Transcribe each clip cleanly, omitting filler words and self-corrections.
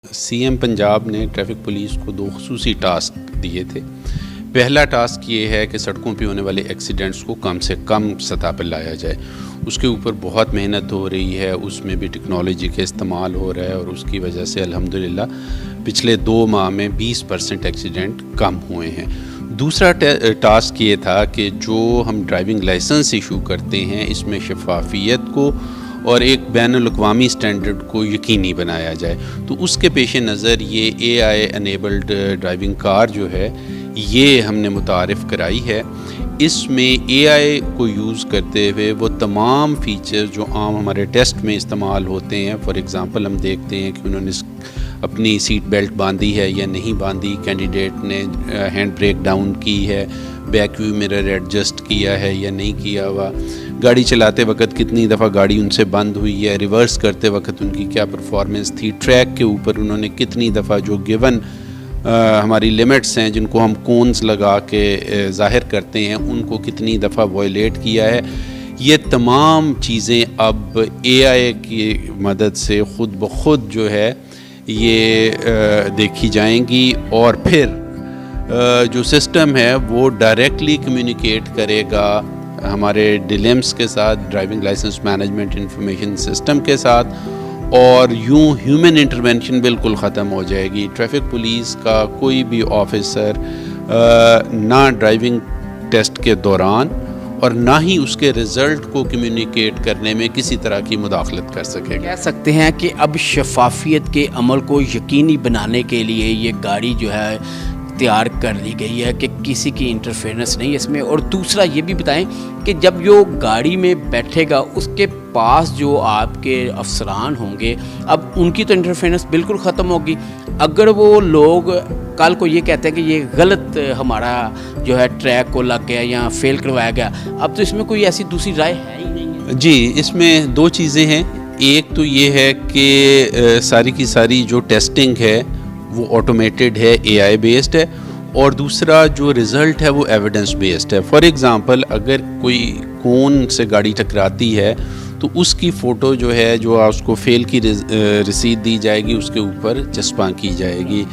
C M Punjab نے traffic police کو 2 خصوصی ٹاسک دیے تھے۔ پہلا ٹاسک یہ ہے کہ سڑکوں پہ ہونے والے ایکسیڈنٹس کو کم سے کم سطح پر لایا جائے۔ اس کے اوپر بہت محنت ہو رہی ہے، اس میں بھی ٹیکنالوجی کا استعمال ہو رہا ہے اور اس کی وجہ سے الحمدللہ پچھلے 2 ماہ میں 20% ایکسیڈنٹ کم ہوئے ہیں۔ دوسرا ٹاسک یہ تھا کہ جو ہم ڈرائیونگ لائسنس ایشو کرتے ہیں اس میں شفافیت کو اور ایک بین الاقوامی سٹینڈرڈ کو یقینی بنایا جائے۔ تو اس کے پیش نظر یہ اے آئی انیبلڈ ڈرائیونگ کار جو ہے یہ ہم نے متعارف کرائی ہے۔ اس میں اے آئی کو یوز کرتے ہوئے وہ تمام فیچر جو عام ہمارے ٹیسٹ میں استعمال ہوتے ہیں، فار ایگزامپل ہم دیکھتے ہیں کہ انہوں نے اپنی سیٹ بیلٹ باندھی ہے یا نہیں باندھی، کینڈیڈیٹ نے ہینڈ بریک ڈاؤن کی ہے، بیک ویو مرر ایڈجسٹ کیا ہے یا نہیں کیا ہوا، گاڑی چلاتے وقت کتنی دفعہ گاڑی ان سے بند ہوئی ہے، ریورس کرتے وقت ان کی کیا پرفارمنس تھی، ٹریک کے اوپر انہوں نے کتنی دفعہ جو گیون ہماری لیمٹس ہیں جن کو ہم کونز لگا کے ظاہر کرتے ہیں ان کو کتنی دفعہ وائلیٹ کیا ہے۔ یہ تمام چیزیں اب اے آئی کی مدد سے خود بخود جو ہے یہ دیکھی جائیں گی اور پھر جو سسٹم ہے وہ ڈائریکٹلی کمیونیکیٹ کرے گا ہمارے ڈیلیمس کے ساتھ، driving licence management information system کے ساتھ، اور یوں ہیومن انٹرونشن بالکل ختم ہو جائے گی۔ ٹریفک پولیس کا کوئی بھی آفیسر نہ ڈرائیونگ ٹیسٹ کے دوران اور نہ ہی اس کے رزلٹ کو کمیونیکیٹ کرنے میں کسی طرح کی مداخلت کر سکے گا۔ کہہ سکتے ہیں کہ اب شفافیت کے عمل کو یقینی بنانے کے لیے یہ گاڑی جو ہے تیار کر لی گئی ہے کہ کسی کی انٹرفیئرنس نہیں اس میں۔ اور دوسرا یہ بھی بتائیں کہ جب جو گاڑی میں بیٹھے گا اس کے پاس جو آپ کے افسران ہوں گے، اب ان کی تو انٹرفیئرنس بالکل ختم ہوگی۔ اگر وہ لوگ کل کو یہ کہتے ہیں کہ یہ غلط ہمارا جو ہے ٹریک کو لگ گیا یا فیل کروایا گیا، اب تو اس میں کوئی ایسی دوسری رائے ہے ہی نہیں ہے۔ جی، اس میں 2 چیزیں ہیں۔ ایک تو یہ ہے کہ ساری کی ساری جو ٹیسٹنگ ہے وہ آٹومیٹڈ ہے، اے آئی بیسڈ ہے، اور دوسرا جو رزلٹ ہے وہ ایویڈنس بیسڈ ہے۔ فار ایگزامپل اگر کوئی کون سے گاڑی ٹکراتی ہے تو اس کی فوٹو جو ہے جو اس کو فیل کی رسید دی جائے گی اس کے اوپر چسپاں کی جائے گی۔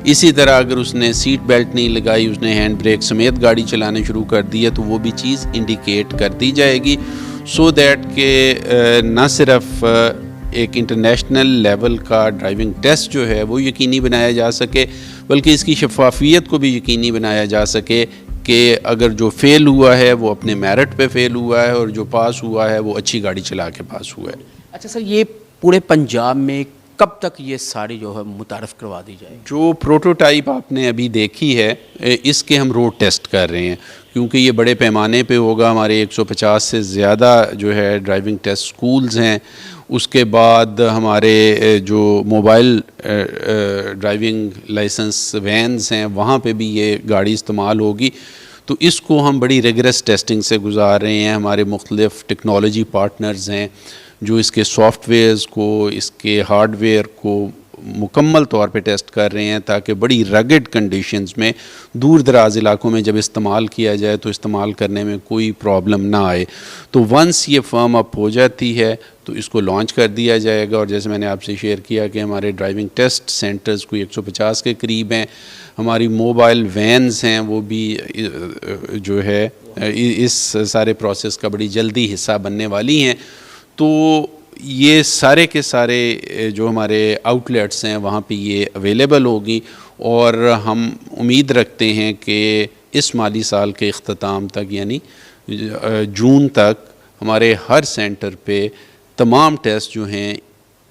اسی طرح اگر اس نے سیٹ بیلٹ نہیں لگائی، اس نے ہینڈ بریک سمیت گاڑی چلانے شروع کر دی ہے تو وہ بھی چیز انڈیکیٹ کر دی جائے گی، سو دیٹ کہ نہ صرف ایک انٹرنیشنل لیول کا ڈرائیونگ ٹیسٹ جو ہے وہ یقینی بنایا جا سکے بلکہ اس کی شفافیت کو بھی یقینی بنایا جا سکے کہ اگر جو فیل ہوا ہے وہ اپنے میرٹ پہ فیل ہوا ہے اور جو پاس ہوا ہے وہ اچھی گاڑی چلا کے پاس ہوا ہے۔ اچھا سر، یہ پورے پنجاب میں کب تک یہ ساری جو ہے متعارف کروا دی جائے؟ جو پروٹوٹائپ آپ نے ابھی دیکھی ہے اس کے ہم روڈ ٹیسٹ کر رہے ہیں کیونکہ یہ بڑے پیمانے پہ ہوگا۔ ہمارے 150 سے زیادہ جو ہے ڈرائیونگ ٹیسٹ سکولز ہیں، اس کے بعد ہمارے جو موبائل ڈرائیونگ لائسنس وینز ہیں وہاں پہ بھی یہ گاڑی استعمال ہوگی۔ تو اس کو ہم بڑی ریگرس ٹیسٹنگ سے گزار رہے ہیں۔ ہمارے مختلف ٹیکنالوجی پارٹنرز ہیں جو اس کے سافٹ ویئرز کو، اس کے ہارڈ ویئر کو مکمل طور پہ ٹیسٹ کر رہے ہیں تاکہ بڑی رگڈ کنڈیشنز میں دور دراز علاقوں میں جب استعمال کیا جائے تو استعمال کرنے میں کوئی پرابلم نہ آئے۔ تو ونس یہ فرم اپ ہو جاتی ہے تو اس کو لانچ کر دیا جائے گا، اور جیسے میں نے آپ سے شیئر کیا کہ ہمارے ڈرائیونگ ٹیسٹ سینٹرز کوئی 150 کے قریب ہیں، ہماری موبائل وینز ہیں وہ بھی جو ہے اس سارے پروسیس کا بڑی جلدی حصہ بننے والی ہیں۔ تو یہ سارے کے سارے جو ہمارے آؤٹ لیٹس ہیں وہاں پہ یہ اویلیبل ہوگی، اور ہم امید رکھتے ہیں کہ اس مالی سال کے اختتام تک یعنی جون تک ہمارے ہر سینٹر پہ تمام ٹیسٹ جو ہیں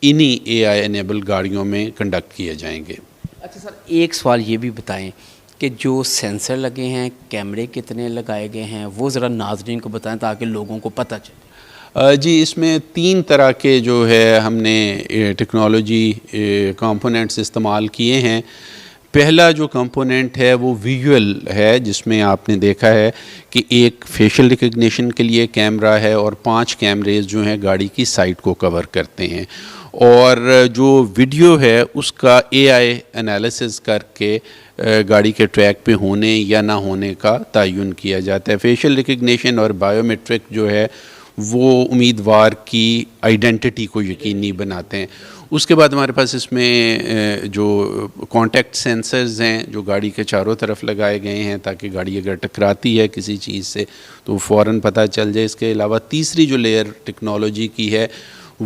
انہی اے آئی انیبل گاڑیوں میں کنڈکٹ کیے جائیں گے۔ اچھا سر، ایک سوال یہ بھی بتائیں کہ جو سینسر لگے ہیں، کیمرے کتنے لگائے گئے ہیں، وہ ذرا ناظرین کو بتائیں تاکہ لوگوں کو پتہ چلے۔ جی، اس میں 3 طرح کے جو ہے ہم نے ٹیکنالوجی کمپوننٹس استعمال کیے ہیں۔ پہلا جو کمپوننٹ ہے وہ ویژول ہے، جس میں آپ نے دیکھا ہے کہ ایک فیشل ریکگنیشن کے لیے کیمرہ ہے اور 5 کیمریز جو ہیں گاڑی کی سائٹ کو کور کرتے ہیں، اور جو ویڈیو ہے اس کا اے آئی انالیسس کر کے گاڑی کے ٹریک پہ ہونے یا نہ ہونے کا تعین کیا جاتا ہے۔ فیشل ریکگنیشن اور بائیو میٹرک جو ہے وہ امیدوار کی آئیڈینٹی کو یقینی بناتے ہیں۔ اس کے بعد ہمارے پاس اس میں جو کانٹیکٹ سینسرز ہیں جو گاڑی کے چاروں طرف لگائے گئے ہیں تاکہ گاڑی اگر ٹکراتی ہے کسی چیز سے تو فوراً پتہ چل جائے. اس کے علاوہ تیسری جو لیئر ٹیکنالوجی کی ہے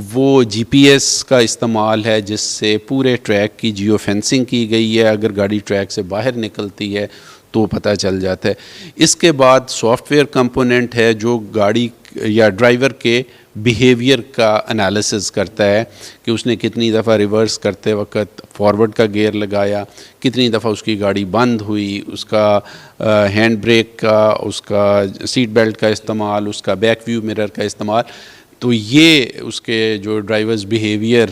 وہ جی پی ایس کا استعمال ہے جس سے پورے ٹریک کی جیو فینسنگ کی گئی ہے. اگر گاڑی ٹریک سے باہر نکلتی ہے تو پتہ چل جاتا ہے. اس کے بعد سافٹ ویئر کمپوننٹ ہے جو گاڑی یا ڈرائیور کے بیہیویئر کا انالیسز کرتا ہے کہ اس نے کتنی دفعہ ریورس کرتے وقت فارورڈ کا گیئر لگایا, کتنی دفعہ اس کی گاڑی بند ہوئی, اس کا ہینڈ بریک کا, اس کا سیٹ بیلٹ کا استعمال, اس کا بیک ویو مرر کا استعمال. تو یہ اس کے جو ڈرائیورز بیہیویئر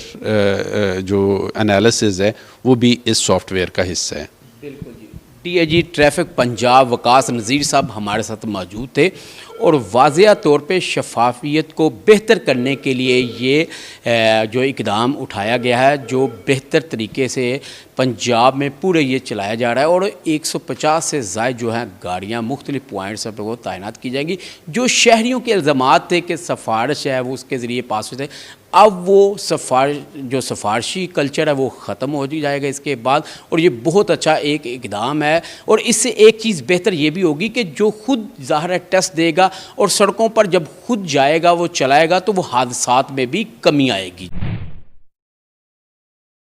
جو انالیسز ہے وہ بھی اس سافٹ ویئر کا حصہ ہے. بالکل جی. D A G traffic Punjab Waqas Nazir صاحب ہمارے ساتھ موجود تھے اور واضح طور پہ شفافیت کو بہتر کرنے کے لیے یہ جو اقدام اٹھایا گیا ہے جو بہتر طریقے سے پنجاب میں پورے یہ چلایا جا رہا ہے اور 150 سے زائد جو ہیں گاڑیاں مختلف پوائنٹس پر وہ تعینات کی جائیں گی. جو شہریوں کے الزامات تھے کہ سفارش ہے وہ اس کے ذریعے پاس ہوتے ہیں, اب وہ جو سفارشی کلچر ہے وہ ختم ہو جائے گا اس کے بعد, اور یہ بہت اچھا ایک اقدام ہے. اور اس سے ایک چیز بہتر یہ بھی ہوگی کہ جو خود ظاہر ہے ٹیسٹ دے گا اور سڑکوں پر جب خود جائے گا وہ چلائے گا تو وہ حادثات میں بھی کمی آئے گی.